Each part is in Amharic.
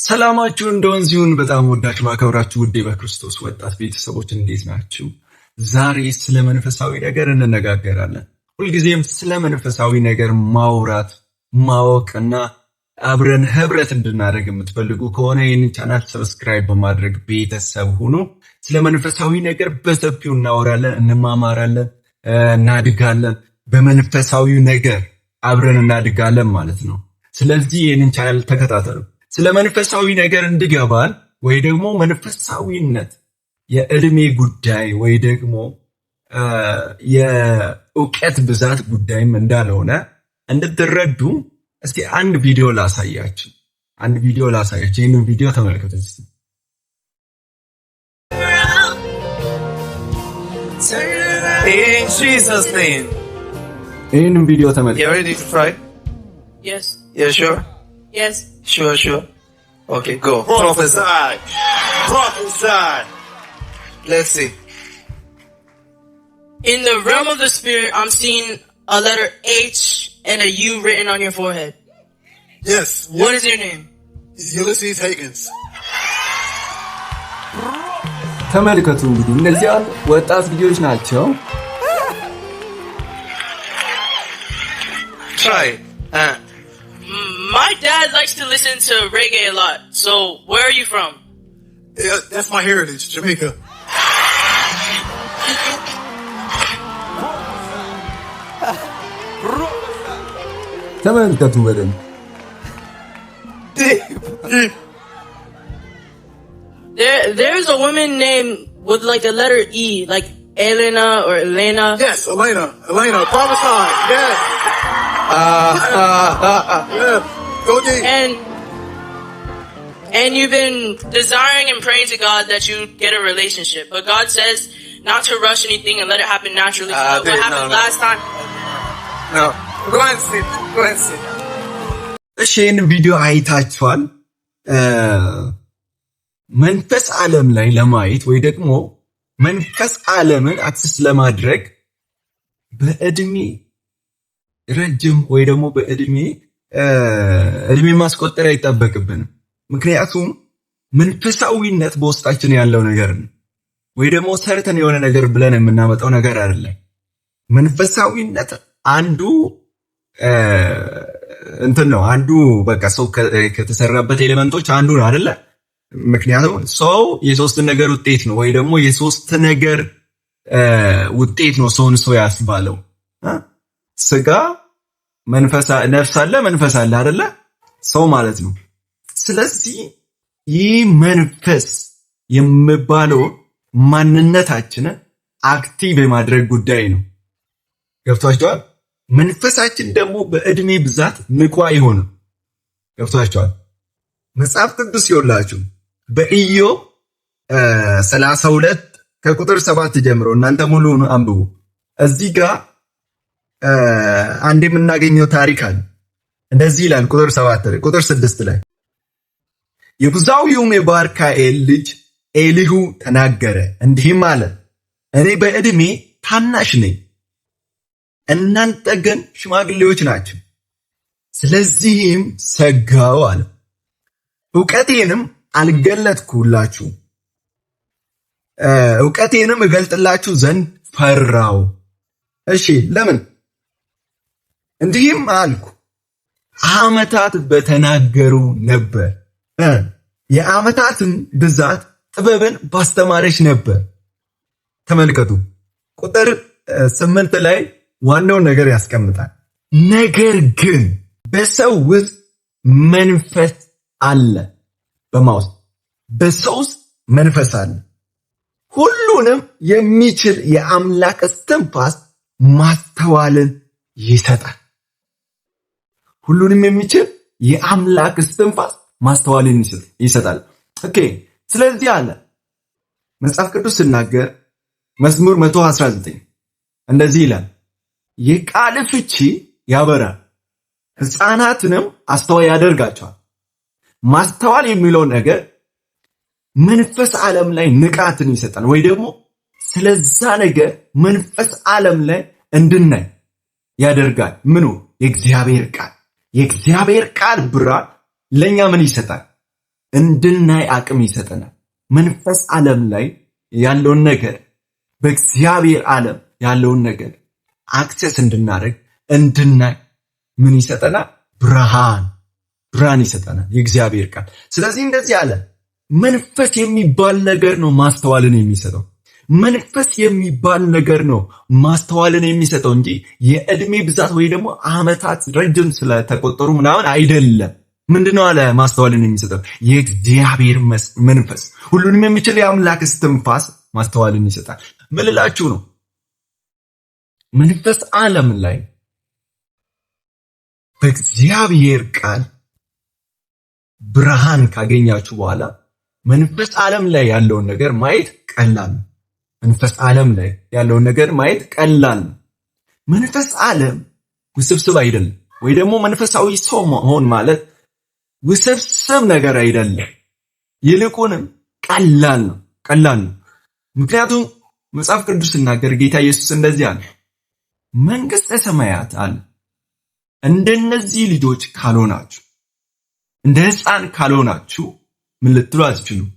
ሰላማችሁ እንደወንዚሁን በጣም ወዳችሁ ማከብራችሁ ውዴ በክርስቶስ ወጣት ቤተሰቦች እንዴት ናችሁ? ዛሬ ስለ መንፈሳዊ ነገር እንነጋገራለን። ሁልጊዜም ስለ መንፈሳዊ ነገር ማውራት ማወቅና አብረን ህብረት እንድናደርግ የምትፈልጉ ከሆነ ይህንን ቻናል ሰብስክራይብ በማድረግ ቤተሰብ ሁኑ። ስለ መንፈሳዊ ነገር በሰፊው እናወራለን፣ እንማማራለን፣ እናድጋለን። በመንፈሳዊ ነገር አብረን እናድጋለን ማለት ነው። ስለዚህ ይህንን ቻናል ተከታተሉ። ስለ መንፈሳዊ ነገር እንድገባን ወይ ደግሞ መንፈሳዊነት የእድሜ ጉዳይ ወይ ደግሞ የእውቀት ብዛት ጉዳይም እንዳልሆነ እንድትረዱ እስቲ አንድ ቪዲዮ ላሳያችሁ። ይህንን ቪዲዮ ተመልከቱ እስቲ። In Jesus' name. ይህንን ቪዲዮ ተመልከቱ። You ready to try? Yes. You sure? Yes. Sure. Okay, go. Prophesy. Let's see. In the realm of the spirit, I'm seeing a letter H and a U written on your forehead. Yes. What is your name? Ulysses Higgins. ተመልከቱ እንግዲህ እነዚህ ወጣት ልጆች ናቸው። Try. My dad likes to listen to reggae a lot. So, where are you from? Yeah, that's my heritage, Jamaica. ተመልከቱ በደንብ There's a woman named with like the letter E, like Elena or Elena. Yes, Elena, prophesy. Yes. Yeah. Go deep. And you've been desiring and praying to God that you get a relationship. But God says not to rush anything and let it happen naturally. What happened last time? No. Go and sit. እሺ ይህን ቪዲዮ አይታችኋል። መንፈስ ዓለም ላይ ለማየት ወይ ደግሞ መንፈስ ዓለምን አክሰስ ለማድረግ በእድሜ ረጅም ወይ ደግሞ በእድሜ ማስቆጠር አይጠበቅብንም። ምክንያቱም መንፈሳዊነት በውስጣችን ያለው ነገር ነው። ወይ ደግሞ ሰርተን የሆነ ነገር ብለን የምናመጣው ነገር አይደለም። መንፈሳዊነት አንዱ ነው። አንዱ በቃ ሰው ከተሰራበት ኤሌመንቶች አንዱ ነው አይደለ? ምክንያቱም ሰው የሶስት ነገር ውጤት ነው ወይ ደግሞ የሶስት ነገር ውጤት ነው ሰውን ሰው ያስባለው። ስጋ ነፍስ አለ መንፈስ አለ አይደለ? ሰው ማለት ነው። ስለዚህ ይህ መንፈስ የሚባለው ማንነታችንን አክቲቭ የማድረግ ጉዳይ ነው። ገብቷችኋል? መንፈሳችን ደግሞ በእድሜ ብዛት ንቁ አይሆንም። ገብቷችኋል? መጽሐፍ ቅዱስ ይወላችሁ በኢዮብ 32 ከቁጥር 7 ጀምሮ እናንተ ሙሉውን አንብቡ። እዚህ ጋር አንድ የምናገኘው ታሪክ አለ። እንደዚህ ይላል ቁጥር 6 ላይ የቡዛዊውም የባርካኤል ልጅ ኤሊሁ ተናገረ እንዲህም አለ፣ እኔ በእድሜ ታናሽ ነኝ፣ እናንተ ግን ሽማግሌዎች ናቸው። ስለዚህም ሰጋው አለ፣ እውቀቴንም አልገለጥኩላችሁ፣ እውቀቴንም እገልጥላችሁ ዘንድ ፈራው። እሺ ለምን? እንዲህም አልኩ፣ ዓመታት በተናገሩ ነበር፣ የዓመታትም ብዛት ጥበብን ባስተማረች ነበር። ተመልከቱ ቁጥር 8 ላይ ዋናውን ነገር ያስቀምጣል። ነገር ግን በሰው ውስጥ መንፈስ አለ። በሰው ውስጥ መንፈስ አለ። ሁሉንም የሚችል የአምላክ እስትንፋስ ማስተዋልን ይሰጣል። ሁሉንም የሚችል የአምላክ እስትንፋስ ማስተዋልን ይሰጣል። ኦኬ። ስለዚህ አለ መጽሐፍ ቅዱስ ሲናገር መዝሙር 119 እንደዚህ ይላል፣ የቃል ፍቺ ያበራል፣ ሕፃናትንም አስተዋይ ያደርጋቸዋል። ማስተዋል የሚለው ነገር መንፈስ ዓለም ላይ ንቃትን ይሰጣል፣ ወይ ደግሞ ስለዛ ነገር መንፈስ ዓለም ላይ እንድናይ ያደርጋል። ምኑ? የእግዚአብሔር ቃል ብርሃን ለኛ ምን ይሰጣል? እንድናይ አቅም ይሰጠናል። መንፈስ ዓለም ላይ ያለውን ነገር በእግዚአብሔር ዓለም ያለውን ነገር አክሰስ እንድናደርግ እንድናይ ምን ይሰጠናል? ብርሃን ይሰጠናል የእግዚአብሔር ቃል። ስለዚህ እንደዚህ አለ። መንፈስ የሚባል ነገር ነው ማስተዋልን የሚሰጠው። መንፈስ የሚባል ነገር ነው ማስተዋልን የሚሰጠው እንጂ የዕድሜ ብዛት ወይ ደግሞ ዓመታት ረጅም ስለተቆጠሩ ምናምን አይደለም። ምንድነው አለ ማስተዋልን የሚሰጠው? የእግዚአብሔር መንፈስ፣ ሁሉንም የሚችል የአምላክ እስትንፋስ ማስተዋልን ይሰጣል። ምን ልላችሁ ነው? መንፈስ ዓለም ላይ በእግዚአብሔር ቃል ብርሃን ካገኛችሁ በኋላ መንፈስ ዓለም ላይ ያለውን ነገር ማየት ቀላል ነው። መንፈስ ዓለም ላይ ያለውን ነገር ማየት ቀላል ነው። መንፈስ ዓለም ውስብስብ አይደለም። ወይ ደግሞ መንፈሳዊ ሰው መሆን ማለት ውስብስብ ነገር አይደለም። ይልቁንም ቀላል ነው። ምክንያቱም መጽሐፍ ቅዱስ ሲናገር ጌታ ኢየሱስ እንደዚህ አለ፣ መንግሥተ ሰማያት አለ እንደነዚህ ልጆች ካልሆናችሁ፣ እንደ ሕፃን ካልሆናችሁ ምን ልትሉ አትችሉም?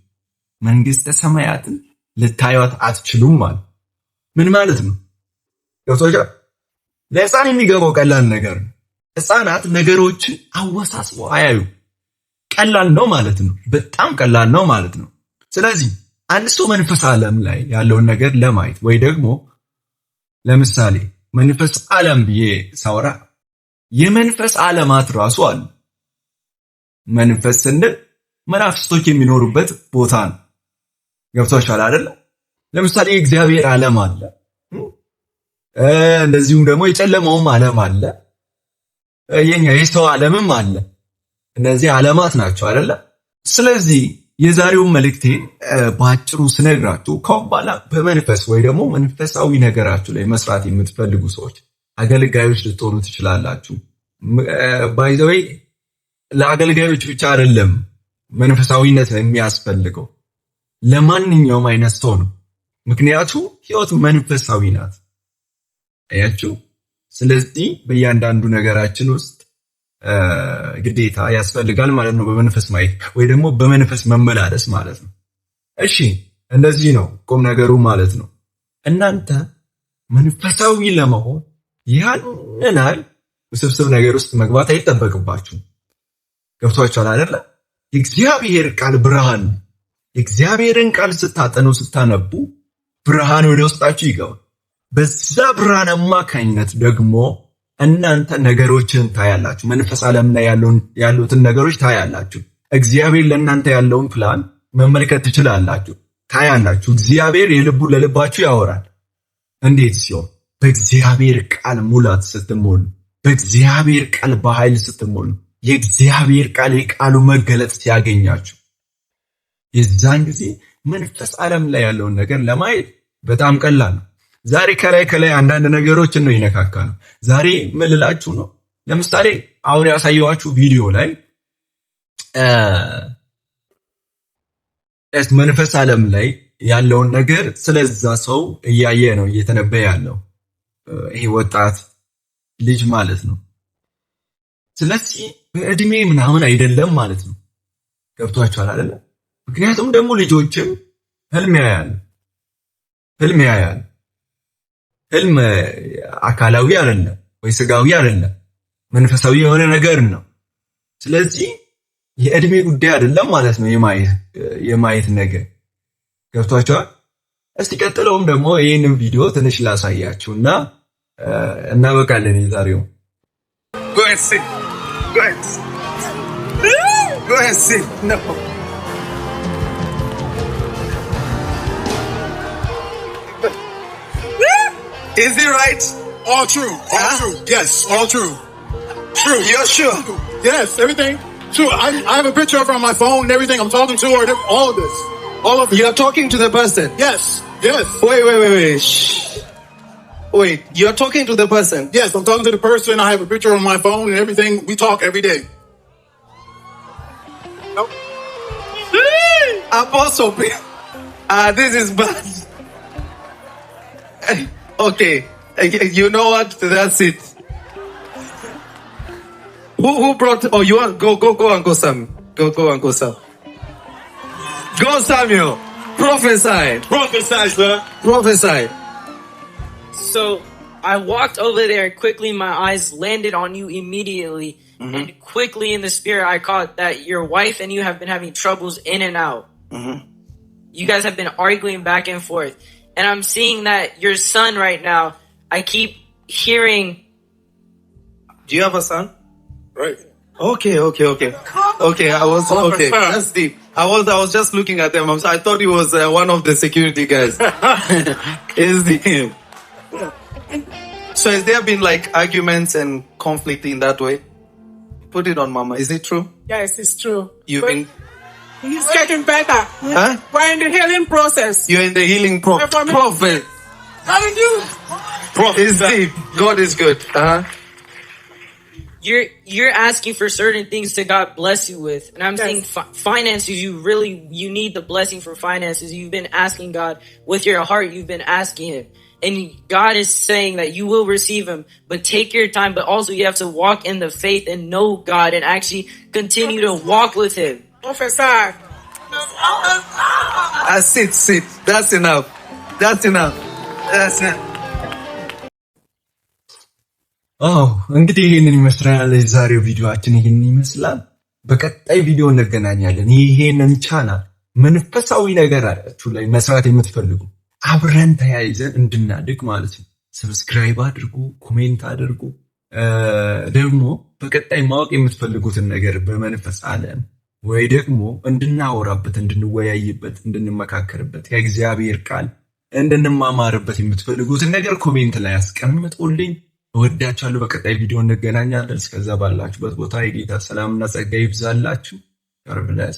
መንግሥተ ሰማያትን ልታዩት አትችሉም ማለት ምን ማለት ነው? ገብቶሻል? ለሕፃን የሚገባው ቀላል ነገር ነው። ሕፃናት ነገሮችን አወሳስበው አያዩ። ቀላል ነው ማለት ነው። በጣም ቀላል ነው ማለት ነው። ስለዚህ አንድ ሰው መንፈስ ዓለም ላይ ያለውን ነገር ለማየት ወይ ደግሞ ለምሳሌ መንፈስ ዓለም ብዬ ሳወራ የመንፈስ ዓለማት ራሱ አሉ። መንፈስ ስንል መናፍስቶች የሚኖሩበት ቦታ ነው። ገብቶሻል አይደል? ለምሳሌ የእግዚአብሔር ዓለም አለ፣ እንደዚሁም ደግሞ የጨለማውም ዓለም አለ፣ የኛ የሰው ዓለምም አለ። እነዚህ ዓለማት ናቸው አይደለ? ስለዚህ የዛሬውን መልእክቴ በአጭሩ ስነግራችሁ ከአሁን በኋላ በመንፈስ ወይ ደግሞ መንፈሳዊ ነገራችሁ ላይ መስራት የምትፈልጉ ሰዎች አገልጋዮች ልትሆኑ ትችላላችሁ። ባይ ዘ ዌይ ለአገልጋዮች ብቻ አይደለም መንፈሳዊነት የሚያስፈልገው፣ ለማንኛውም አይነት ሰው ነው። ምክንያቱም ሕይወት መንፈሳዊ ናት። አያችሁ? ስለዚህ በእያንዳንዱ ነገራችን ውስጥ ግዴታ ያስፈልጋል ማለት ነው በመንፈስ ማየት ወይ ደግሞ በመንፈስ መመላለስ ማለት ነው። እሺ እንደዚህ ነው ቁም ነገሩ ማለት ነው። እናንተ መንፈሳዊ ለመሆን ያንን ውስብስብ ነገር ውስጥ መግባት አይጠበቅባችሁም። ገብቷችኋል አይደለ? የእግዚአብሔር ቃል ብርሃን፣ የእግዚአብሔርን ቃል ስታጠኑ ስታነቡ ብርሃን ወደ ውስጣችሁ ይገባል። በዛ ብርሃን አማካኝነት ደግሞ እናንተ ነገሮችን ታያላችሁ። መንፈስ ዓለም ላይ ያሉትን ነገሮች ታያላችሁ። እግዚአብሔር ለእናንተ ያለውን ፕላን መመልከት ትችላላችሁ፣ ታያላችሁ። እግዚአብሔር የልቡን ለልባችሁ ያወራል። እንዴት ሲሆን? በእግዚአብሔር ቃል ሙላት ስትሞሉ፣ በእግዚአብሔር ቃል በኃይል ስትሞሉ፣ የእግዚአብሔር ቃል የቃሉ መገለጥ ሲያገኛችሁ፣ የዛን ጊዜ መንፈስ ዓለም ላይ ያለውን ነገር ለማየት በጣም ቀላል ነው። ዛሬ ከላይ አንዳንድ ነገሮችን ነው ይነካካ ነው። ዛሬ ምን ልላችሁ ነው? ለምሳሌ አሁን ያሳየኋችሁ ቪዲዮ ላይ መንፈስ ዓለም ላይ ያለውን ነገር ስለዛ ሰው እያየ ነው እየተነበየ ያለው ይሄ ወጣት ልጅ ማለት ነው። ስለዚህ በእድሜ ምናምን አይደለም ማለት ነው። ገብቷችኋል አይደለ? ምክንያቱም ደግሞ ልጆችም ህልም ያያል። ህልም አካላዊ አይደለም ወይ ስጋዊ አይደለም፣ መንፈሳዊ የሆነ ነገር ነው። ስለዚህ የእድሜ ጉዳይ አይደለም ማለት ነው የማየት ነገር። ገብቷችኋል? እስቲ ቀጥለውም ደግሞ ይህንን ቪዲዮ ትንሽ ላሳያችሁና እናበቃለን የዛሬው። Go and sit. Go and sit. No. Is it right? All true. All true. Yes, all true. True. You're sure? Yes, everything. True. I have a picture of her on my phone and everything. I'm talking to her. All of this. All of it. You're talking to the person? Yes. Wait. Shh. Wait, you're talking to the person? Yes, I'm talking to the person. I have a picture on my phone and everything. We talk every day. Nope. Apostle, this is bad. Okay, you know what? That's it. Who brought? Oh, you want go and go some. Go and go some. Go, Samuel. Prophesy. Prophesy, sir. Prophesy. So I walked over there quickly. My eyes landed on you immediately. And quickly in the spirit, I caught that your wife and you have been having troubles in and out. You guys have been arguing back and forth. And I'm seeing that your son right now, I keep hearing. Do you have a son? Right. Okay. Okay. That's deep. I was just looking at them. I thought he was one of the security guys. It's deep. So has there been like arguments and conflict in that way? Put it on Mama. Is it true? Yes, it's true. You've He's getting better. Huh? We're in the healing process. You're in the healing prophet. Hallelujah. It's deep. God is good. You're asking for certain things to God bless you with, and I'm saying finances. You need the blessing for finances. You've been asking God with your heart. You've been asking Him, and God is saying that you will receive Him. But take your time. But also you have to walk in the faith and know God, and actually continue to walk with Him. Professor. Sit. That's enough. እንግዲህ ይሄንን ይመስላል የዛሬው ቪዲዮአችን ይሄንን ይመስላል። በቀጣይ ቪዲዮ እንገናኛለን። ይሄንን ቻናል መንፈሳዊ ነገር አላችሁ ላይ መስራት የምትፈልጉ አብረን ተያይዘን እንድናድግ ማለት ነው ሰብስክራይብ አድርጉ፣ ኮሜንት አድርጉ። ደግሞ በቀጣይ ማወቅ የምትፈልጉትን ነገር በመንፈስ ዓለም ወይ ደግሞ እንድናወራበት፣ እንድንወያይበት፣ እንድንመካከርበት የእግዚአብሔር ቃል እንድንማማርበት የምትፈልጉትን ነገር ኮሜንት ላይ አስቀምጡልኝ። እወዳችኋለሁ። በቀጣይ ቪዲዮ እንገናኛለን። እስከዛ ባላችሁበት ቦታ የጌታ ሰላምና ጸጋ ይብዛላችሁ። God bless.